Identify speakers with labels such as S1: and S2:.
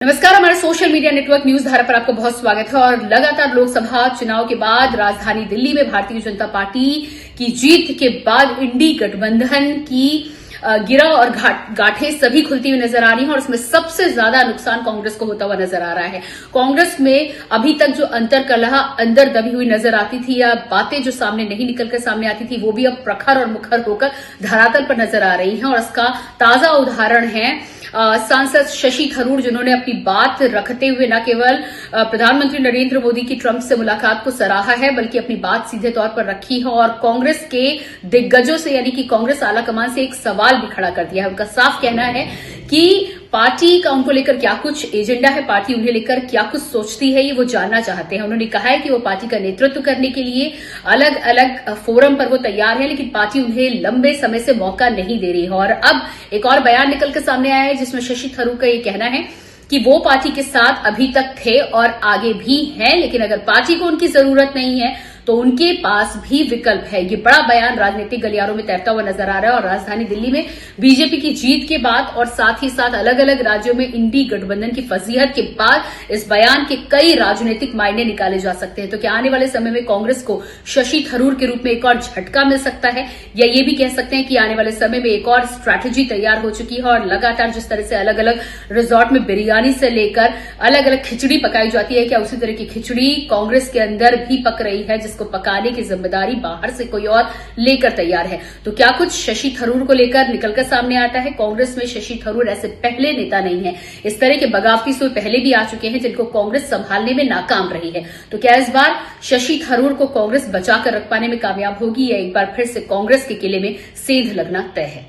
S1: नमस्कार, हमारे social media network news धारा पर आपका बहुत स्वागत है। और लगातार लोकसभा चुनाव के बाद राजधानी दिल्ली में भारतीय जनता पार्टी की जीत के बाद इंडी गठबंधन की गिरा और गांठें सभी खुलती हुई नजर आ रही हैं और इसमें सबसे ज्यादा नुकसान कांग्रेस को होता हुआ नजर आ रहा है। कांग्रेस में अभी तक जो अंतर्कलह अंदर दबी हुई नजर आती थी या बातें जो सामने नहीं निकलकर सामने आती थी वो भी अब प्रखर और मुखर होकर धरातल पर नजर आ रही हैं। और इसका ताजा उदाहरण है सांसद शशि थरूर, जिन्होंने अपनी बात रखते हुए न केवल प्रधानमंत्री नरेंद्र मोदी की ट्रंप से मुलाकात को सराहा है बल्कि अपनी बात सीधे तौर पर रखी है और कांग्रेस के दिग्गजों से यानी कि कांग्रेस आलाकमान से एक सवाल भी खड़ा कर दिया है। उनका साफ कहना है कि पार्टी का उनको लेकर क्या कुछ एजेंडा है, पार्टी उन्हें लेकर क्या कुछ सोचती है, ये वो जानना चाहते हैं। उन्होंने कहा है कि वो पार्टी का नेतृत्व करने के लिए अलग अलग फोरम पर वो तैयार है, लेकिन पार्टी उन्हें लंबे समय से मौका नहीं दे रही है। और अब एक और बयान निकल कर सामने आया है जिसमें शशि थरूर का ये कहना है कि वो पार्टी के साथ अभी तक थे और आगे भी हैं, लेकिन अगर पार्टी को उनकी जरूरत नहीं है तो उनके पास भी विकल्प है। ये बड़ा बयान राजनीतिक गलियारों में तैरता हुआ नजर आ रहा है और राजधानी दिल्ली में बीजेपी की जीत के बाद और साथ ही साथ अलग अलग राज्यों में इंडी गठबंधन की फजीहत के बाद इस बयान के कई राजनीतिक मायने निकाले जा सकते हैं। तो क्या आने वाले समय में कांग्रेस को शशि थरूर के रूप में एक और झटका मिल सकता है, या ये भी कह सकते हैं कि आने वाले समय में एक और स्ट्रैटेजी तैयार हो चुकी है और लगातार जिस तरह से अलग अलग रिजॉर्ट में बिरयानी से लेकर अलग अलग खिचड़ी पकाई जाती है, क्या उसी तरह की खिचड़ी कांग्रेस के अंदर भी पक रही है जिसको पकाने की जिम्मेदारी बाहर से कोई और लेकर तैयार है। तो क्या कुछ शशि थरूर को लेकर निकलकर सामने आता है? कांग्रेस में शशि थरूर ऐसे पहले नेता नहीं है, इस तरह के बगावती सुर पहले भी आ चुके हैं जिनको कांग्रेस संभालने में नाकाम रही है। तो क्या इस बार शशि थरूर को कांग्रेस बचाकर रख पाने में कामयाब होगी या एक बार फिर से कांग्रेस के किले में सेंध लगना तय है?